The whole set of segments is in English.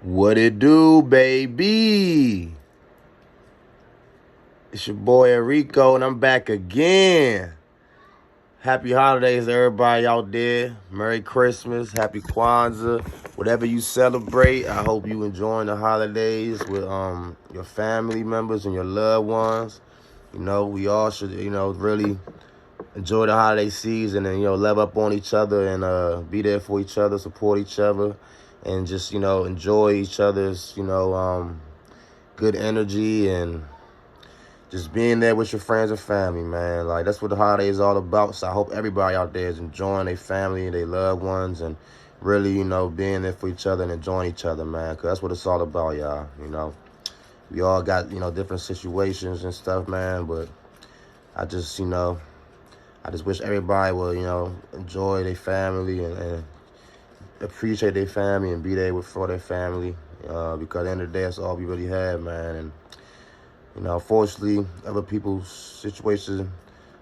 What it do, baby? It's your boy Enrico, and I'm back again. Happy holidays to everybody out there. Merry Christmas, Happy Kwanzaa, whatever you celebrate. I hope you enjoying the holidays with your family members and your loved ones. You know, we all should, really enjoy the holiday season and, love up on each other and be there for each other, support each other, and just, enjoy each other's, good energy and just being there with your friends and family, man. Like, that's what the holiday is all about. So I hope everybody out there is enjoying their family and their loved ones and really, being there for each other and enjoying each other, man. Because that's what it's all about, y'all, We all got, different situations and stuff, man. But I just, I just wish everybody will, enjoy their family and appreciate their family and be there for their family. Because at the end of the day, that's all we really have, man. And unfortunately, other people's situation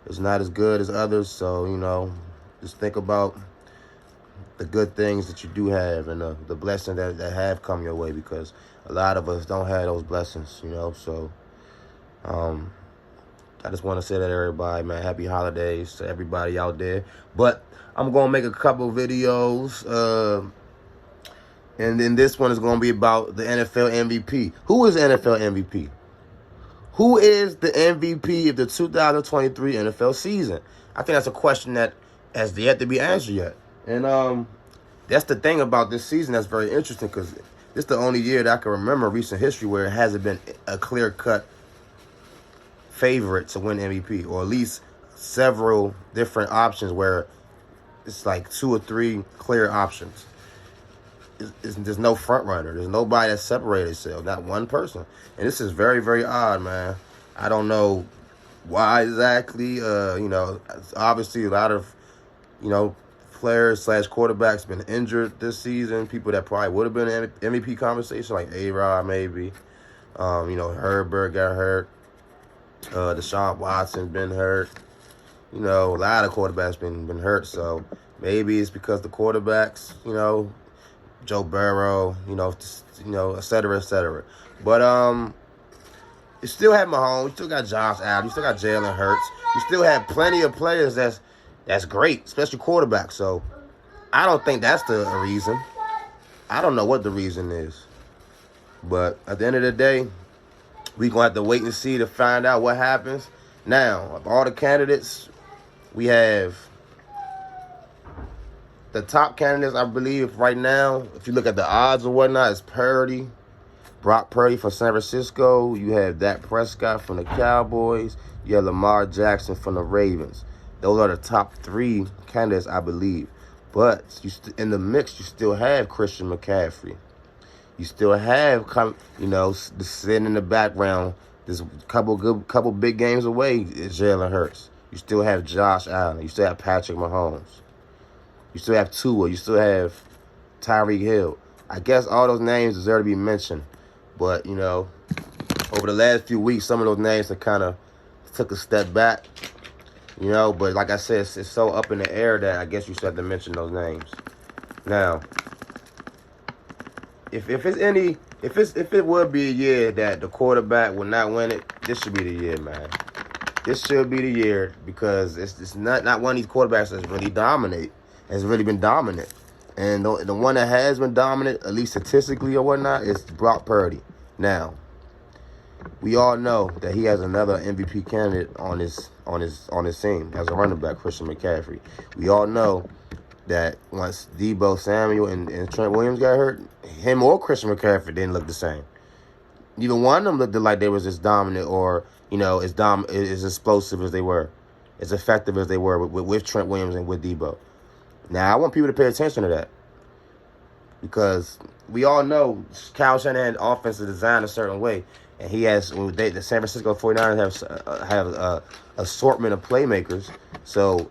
is not as good as others. So, just think about the good things that you do have and the blessings that have come your way, because a lot of us don't have those blessings, So, I just want to say that to everybody, man. Happy holidays to everybody out there. But I'm going to make a couple videos. And then this one is going to be about the NFL MVP. Who is NFL MVP? Who is the MVP of the 2023 NFL season? I think that's a question that has yet to be answered yet. And that's the thing about this season that's very interesting, because this is the only year that I can remember recent history where it hasn't been a clear-cut favorite to win MVP, or at least several different options where it's like 2 or 3 clear options. There's no front runner. There's nobody that separated itself. Not one person. And this is very, very odd, man. I don't know why exactly. Obviously a lot of, players / quarterbacks been injured this season. People that probably would have been in MVP conversation, like A-Rod maybe. Herbert got hurt. Deshaun Watson been hurt. A lot of quarterbacks been hurt. So maybe it's because the quarterbacks, Joe Burrow, et cetera, et cetera. But you still have Mahomes, you still got Josh Allen, you still got Jalen Hurts. You still have plenty of players that's great, especially quarterbacks. So I don't think that's the reason. I don't know what the reason is. But at the end of the day, we're going to have to wait and see to find out what happens. Now, of all the candidates, we have the top candidates, I believe, right now, if you look at the odds and whatnot, is Purdy, Brock Purdy from San Francisco. You have Dak Prescott from the Cowboys. You have Lamar Jackson from the Ravens. Those are the top 3 candidates, I believe. But in the mix, you still have Christian McCaffrey. You still have, sitting in the background, this couple big games away is Jalen Hurts. You still have Josh Allen. You still have Patrick Mahomes. You still have Tua. You still have Tyreek Hill. I guess all those names deserve to be mentioned. But, over the last few weeks, some of those names have kind of took a step back. But like I said, it's so up in the air that I guess you still have to mention those names. Now, if it would be a year that the quarterback would not win it, this should be the year, man. This should be the year, because it's not one of these quarterbacks that's really dominate. Has really been dominant. And the one that has been dominant, at least statistically or whatnot, is Brock Purdy. Now, we all know that he has another MVP candidate on his team as a running back, Christian McCaffrey. We all know that once Deebo Samuel and Trent Williams got hurt, him or Christian McCaffrey didn't look the same. Neither one of them looked like they was as dominant or, as explosive as they were, as effective as they were with Trent Williams and with Deebo. Now, I want people to pay attention to that, because we all know Kyle Shanahan's offense is designed a certain way, and he has the San Francisco 49ers have a assortment of playmakers. So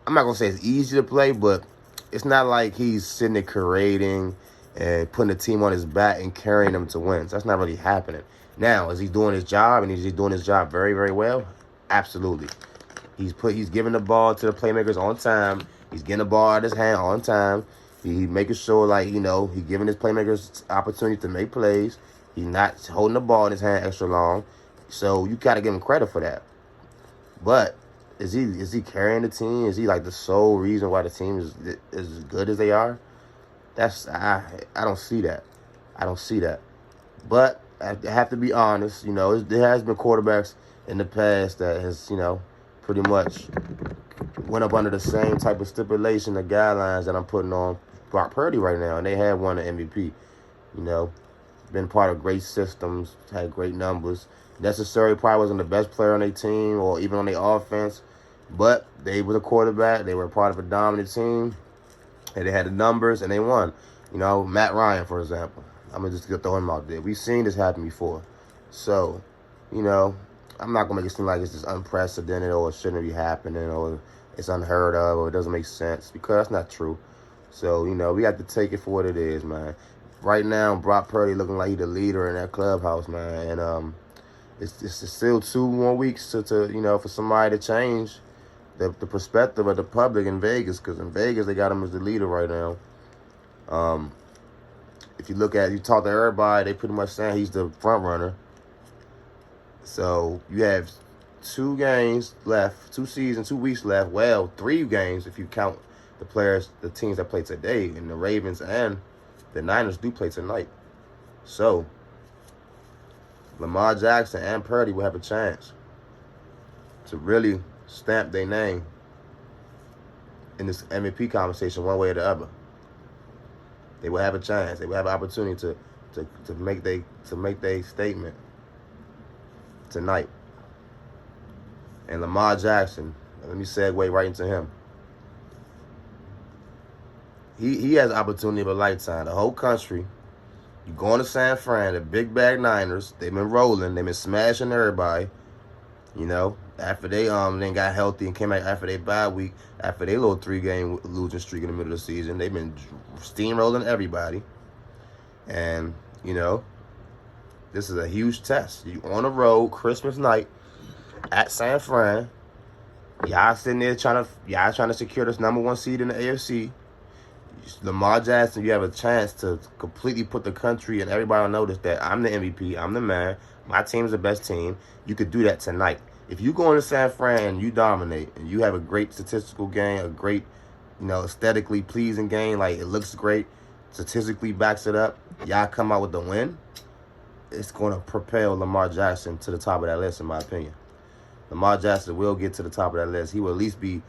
I'm not going to say it's easy to play, but it's not like he's sitting there creating and putting the team on his back and carrying them to wins. That's not really happening. Now, is he doing his job, and is he doing his job very, very well? Absolutely. He's giving the ball to the playmakers on time. He's getting the ball out of his hand on time. He making sure, like, he giving his playmakers opportunity to make plays. He's not holding the ball in his hand extra long. So you got to give him credit for that. But is he carrying the team? Is he like the sole reason why the team is as good as they are? I don't see that. I don't see that. But I have to be honest. There has been quarterbacks in the past that has pretty much went up under the same type of stipulation, the guidelines that I'm putting on Brock Purdy right now, and they have won an MVP. Been part of great systems, had great numbers. Necessary probably wasn't the best player on their team or even on their offense, but they were the quarterback. They were part of a dominant team, and they had the numbers, and they won. Matt Ryan, for example. I'm going to just throw him out there. We've seen this happen before. So, I'm not going to make it seem like it's just unprecedented or it shouldn't be happening or it's unheard of or it doesn't make sense, because that's not true. So, we have to take it for what it is, man. Right now, Brock Purdy looking like he's the leader in that clubhouse, man. And it's still 2 more weeks to for somebody to change the perspective of the public in Vegas, because in Vegas they got him as the leader right now. If you talk to everybody, they pretty much saying he's the front runner. So you have 2 games left, 2 seasons, 2 weeks left. Well, 3 games if you count the teams that play today, and the Ravens and the Niners do play tonight. So Lamar Jackson and Purdy will have a chance to really stamp their name in this MVP conversation one way or the other. They will have a chance. They will have an opportunity to make their statement tonight. And Lamar Jackson, let me segue right into him. He has an opportunity of a lifetime. The whole country, you going to San Fran, the big bag Niners, they've been rolling, they've been smashing everybody. After they then got healthy and came back after their bye week, after their little 3-game losing streak in the middle of the season, they've been steamrolling everybody. And, this is a huge test. You on the road, Christmas night, at San Fran. Y'all sitting there trying to secure this number 1 seed in the AFC. Lamar Jackson, you have a chance to completely put the country and everybody on notice that I'm the MVP, I'm the man, my team is the best team. You could do that tonight. If you go into San Fran and you dominate and you have a great statistical game, a great, aesthetically pleasing game, like it looks great, statistically backs it up, y'all come out with the win, it's going to propel Lamar Jackson to the top of that list, in my opinion. Lamar Jackson will get to the top of that list. He will at least be,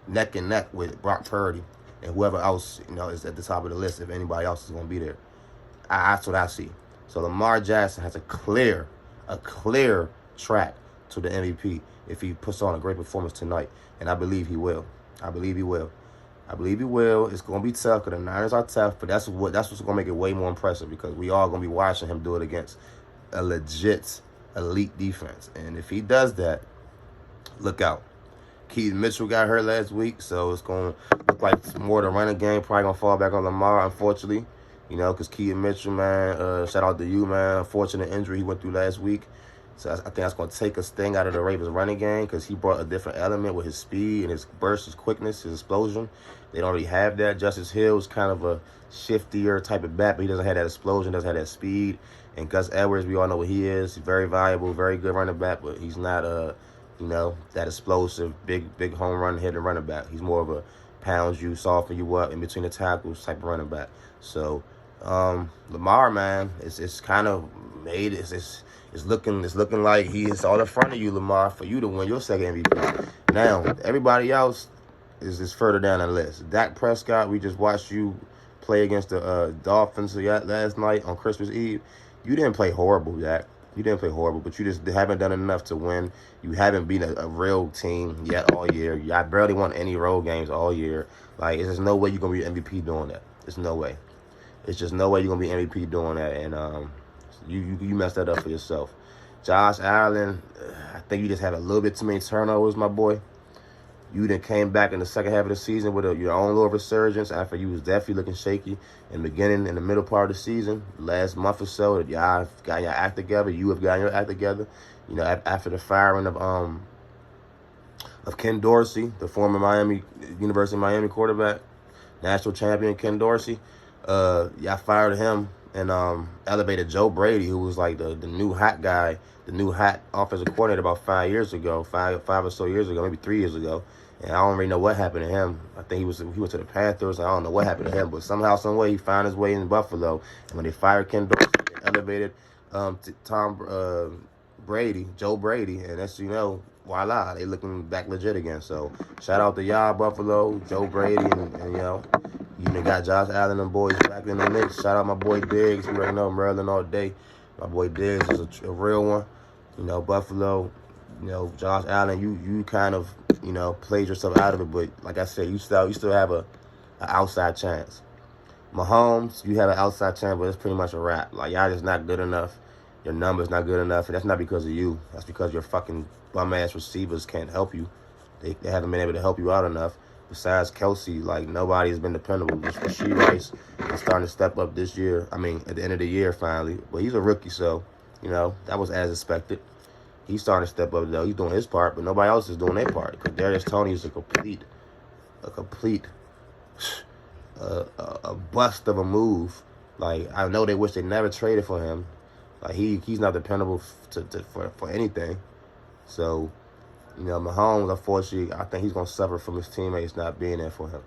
neck and neck with Brock Purdy and whoever else, is at the top of the list, if anybody else is going to be there. That's what I see. So Lamar Jackson has a clear track to the MVP if he puts on a great performance tonight. And I believe he will. I believe he will. It's going to be tough because the Niners are tough, but that's what's going to make it way more impressive, because we are going to be watching him do it against a legit elite defense. And if he does that, look out. Keaton Mitchell got hurt last week, so it's going to look like more the running game probably going to fall back on Lamar, unfortunately. Because Keaton Mitchell, man, shout out to you, man. Unfortunate injury he went through last week. So I think that's going to take a sting out of the Ravens running game, because he brought a different element with his speed and his burst, his quickness, his explosion. They don't really have that. Justice Hill is kind of a shiftier type of bat, but he doesn't have that explosion, doesn't have that speed. And Gus Edwards, we all know what he is. He's very valuable, very good running back, but he's not that explosive, big home run hitting running back. He's more of a pound you, soften you up in between the tackles type of running back. So Lamar, man, it's kind of made it's looking like he is all in front of you, Lamar, for you to win your second MVP. Now everybody else is further down the list. Dak Prescott, we just watched you play against the Dolphins last night on Christmas Eve. You didn't play horrible, Dak. You didn't play horrible, but you just haven't done enough to win. You haven't beaten a real team yet all year. I barely won any road games all year. Like, there's no way you're going to be MVP doing that. There's no way. It's just no way you're going to be MVP doing that. And you messed that up for yourself. Josh Allen, I think you just had a little bit too many turnovers, my boy. You then came back in the second half of the season with your own little resurgence after you was definitely looking shaky in the beginning and the middle part of the season. Last month or so, y'all got your act together. You have gotten your act together. After the firing of Ken Dorsey, the former University of Miami quarterback, national champion Ken Dorsey. Y'all fired him and elevated Joe Brady, who was like the new hot guy, the new hot offensive coordinator about 5 years ago, five or so years ago, maybe 3 years ago. And I don't really know what happened to him. I think he went to the Panthers. I don't know what happened to him, but somehow, some way, he found his way in Buffalo. And when they fired Ken Dorsey, they elevated Brady, Joe Brady, and that's, voila, they looking back legit again. So shout out to y'all, Buffalo, Joe Brady, and you got Josh Allen and boys back in the mix. Shout out my boy Diggs. You already know Maryland all day. My boy Diggs is a real one. Buffalo, Josh Allen, you kind of, played yourself out of it, but like I said, you still have an outside chance. Mahomes, you have an outside chance, but it's pretty much a wrap. Like, y'all just not good enough. Your number's not good enough, and that's not because of you. That's because your fucking bum-ass receivers can't help you. They haven't been able to help you out enough. Besides Kelsey, like, nobody has been dependable. Rashee Rice is starting to step up this year. I mean, at the end of the year, finally. But he's a rookie, so, that was as expected. He's starting to step up, though. He's doing his part, but nobody else is doing their part. Kadarius Toney is a complete a bust of a move. Like, I know they wish they never traded for him. Like, he's not dependable for anything. So, Mahomes, unfortunately, I think he's going to suffer from his teammates not being there for him.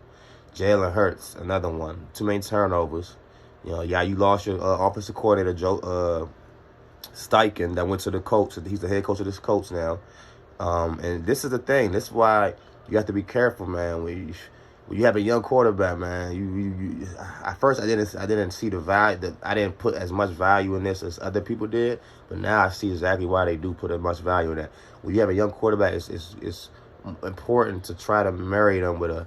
Jalen Hurts, another one. Too many turnovers. You lost your offensive coordinator, Joe Steichen, that went to the coach. He's the head coach of this coach now. And this is the thing. This is why you have to be careful, man. When you have a young quarterback, man, you at first I didn't see the value. I didn't put as much value in this as other people did, but now I see exactly why they do put as much value in that. When you have a young quarterback, it's important to try to marry them with a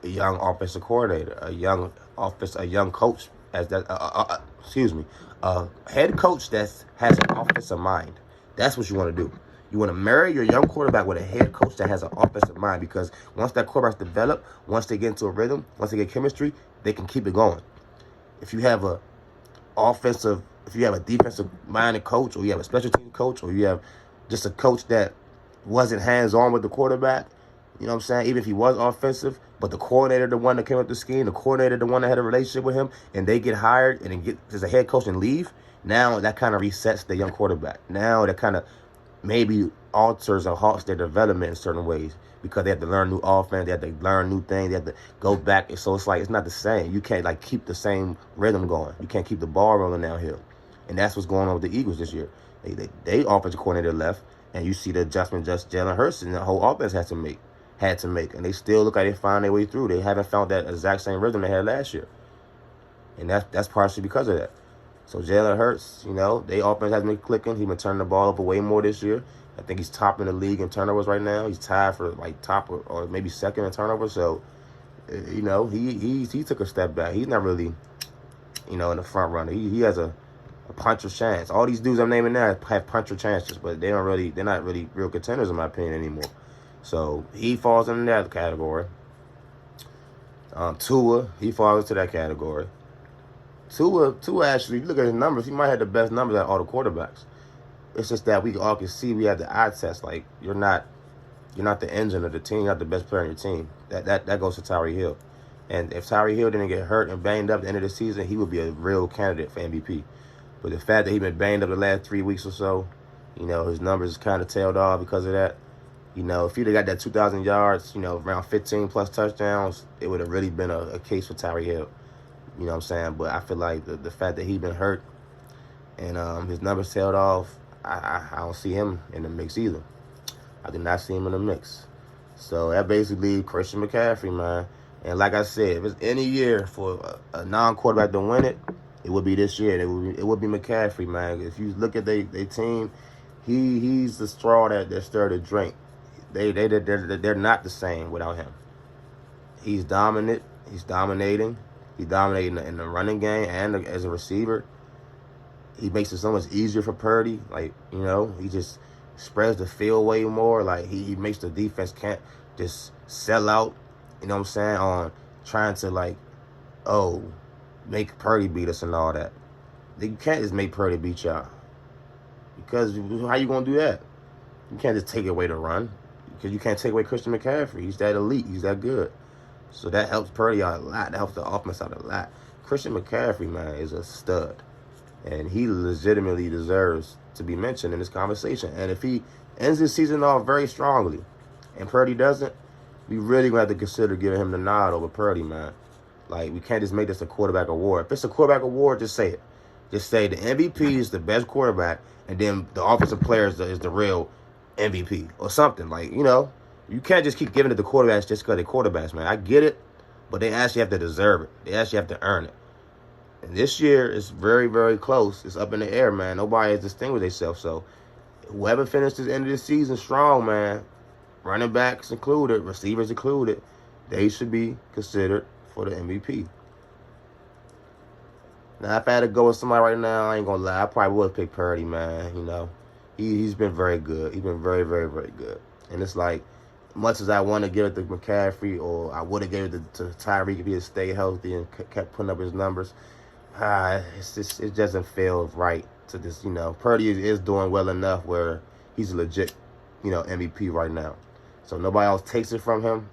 young offensive coordinator, a young coach, a head coach that has an offensive mind. That's what you want to do. You want to marry your young quarterback with a head coach that has an offensive mind, because once that quarterback's developed, once they get into a rhythm, once they get chemistry, they can keep it going. If you have a defensive-minded coach, or you have a special team coach, or you have just a coach that wasn't hands-on with the quarterback, you know what I'm saying? Even if he was offensive, but the coordinator, the one that came up with the scheme, the coordinator, the one that had a relationship with him, and they get hired and then get as a head coach and leave, now that kind of resets the young quarterback. Now that kind of maybe alters or halts their development in certain ways, because they have to learn new offense, they have to learn new things, they have to go back. So it's like, it's not the same. You can't keep the same rhythm going. You can't keep the ball rolling downhill. And that's what's going on with the Eagles this year. They offensive coordinator left, and you see the adjustment just Jalen Hurts and the whole offense had to make. And they still look like they find their way through. They haven't found that exact same rhythm they had last year. And that's partially because of that. So Jalen Hurts, they offense has been clicking. He's been turning the ball over way more this year. I think he's top in the league in turnovers right now. He's tied for top or maybe second in turnovers. So, he took a step back. He's not really, in the front runner. He has a puncher chance. All these dudes I'm naming now have puncher chances, but they're not really real contenders in my opinion anymore. So he falls in that category. Tua, he falls into that category. Tua actually, look at his numbers. He might have the best numbers out of all the quarterbacks. It's just that we all can see we have the eye test. Like, you're not the engine of the team. You're not the best player on your team. That goes to Tyreek Hill. And if Tyreek Hill didn't get hurt and banged up at the end of the season, he would be a real candidate for MVP. But the fact that he's been banged up the last 3 weeks or so, his numbers kind of tailed off because of that. If he'd have got that 2,000 yards, around 15 plus touchdowns, it would have really been a case for Tyreek Hill. You know what I'm saying? But I feel like the fact that he's been hurt and his numbers tailed off, I don't see him in the mix either. I do not see him in the mix. So that basically Christian McCaffrey, man. And like I said, if it's any year for a non-quarterback to win it, it would be this year. It would be McCaffrey, man. If you look at their team, he's the straw that stirred the drink. They're not the same without him. He's dominant. He's dominating. He's dominating in the running game and as a receiver. He makes it so much easier for Purdy. Like, he just spreads the field way more. Like, he makes the defense can't just sell out, you know what I'm saying, on trying to, make Purdy beat us and all that. You can't just make Purdy beat y'all. Because how you going to do that? You can't just take away the run. Because you can't take away Christian McCaffrey. He's that elite. He's that good. So that helps Purdy out a lot. That helps the offense out a lot. Christian McCaffrey, man, is a stud. And he legitimately deserves to be mentioned in this conversation. And if he ends his season off very strongly and Purdy doesn't, we really going to have to consider giving him the nod over Purdy, man. Like, we can't just make this a quarterback award. If it's a quarterback award, just say it. Just say the MVP is the best quarterback, and then the offensive player is the real MVP or something. Like, you know, you can't just keep giving it to quarterbacks just because they're quarterbacks, man. I get it, but they actually have to deserve it. They actually have to earn it. And this year is very, very close. It's up in the air, man. Nobody has distinguished themselves. So whoever finishes the end of the season strong, man, running backs included, receivers included, they should be considered for the MVP. Now, if I had to go with somebody right now, I ain't going to lie, I probably would pick Purdy, man. You know, he's been very good. He's been very, very, very good. And it's like, much as I want to give it to McCaffrey, or I would have gave it to Tyreek if he had stayed healthy and kept putting up his numbers, it doesn't feel right to just, you know, Purdy is doing well enough where he's a legit, you know, MVP right now. So nobody else takes it from him.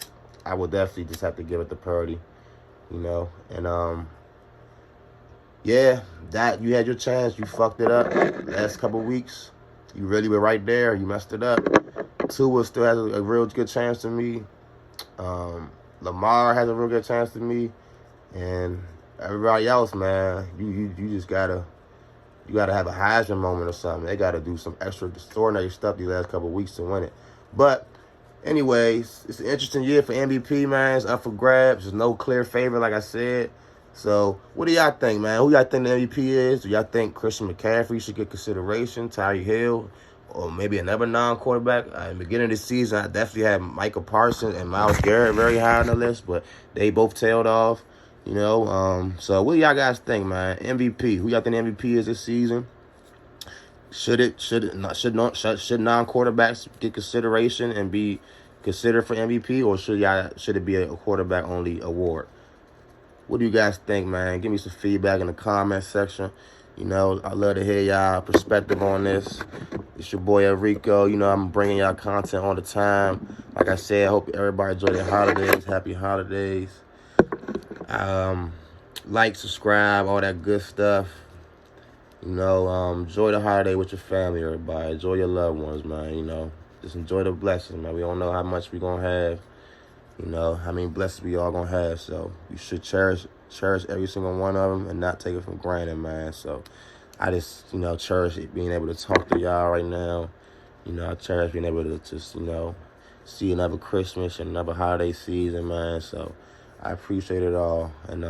I would definitely just have to give it to Purdy, you know. And yeah, that you had your chance. You fucked it up last couple weeks. You really were right there. You messed it up. Tua still has a real good chance to me. Lamar has a real good chance to me. And everybody else, man, you just gotta have a Heisman moment or something. They gotta do some extraordinary stuff these last couple of weeks to win it. But anyways, it's an interesting year for MVP, man. It's up for grabs. There's no clear favorite, like I said. So what do y'all think, man? Who y'all think the MVP is? Do y'all think Christian McCaffrey should get consideration? Tyreek Hill? Or maybe another non-quarterback? In the beginning of the season, I definitely had Micah Parsons and Myles Garrett very high on the list, but they both tailed off. You know, so what do y'all guys think, man? MVP. Who y'all think the MVP is this season? Should non-quarterbacks get consideration and be considered for MVP, or should it be a quarterback-only award? What do you guys think, man? Give me some feedback in the comment section. You know, I'd love to hear y'all perspective on this. It's your boy Enrico. You know, I'm bringing y'all content all the time. Like I said, I hope everybody enjoy their holidays. Happy holidays. Like, subscribe, all that good stuff. You know, enjoy the holiday with your family, everybody. Enjoy your loved ones, man. You know, just enjoy the blessings, man. We don't know how much we're going to have. You know, how many blessings we all going to have. So you should cherish every single one of them and not take it for granted, man. So I just, you know, cherish it, being able to talk to y'all right now. You know, I cherish being able to just, you know, see another Christmas and another holiday season, man. So I appreciate it all. And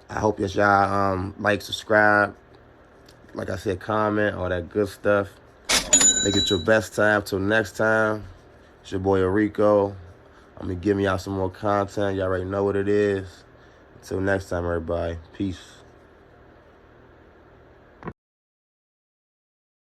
I hope that y'all like, subscribe, like I said, comment, all that good stuff. Make it your best time. Till next time, it's your boy Enrico. I'm going to give y'all some more content. Y'all already know what it is. Until next time, everybody. Peace.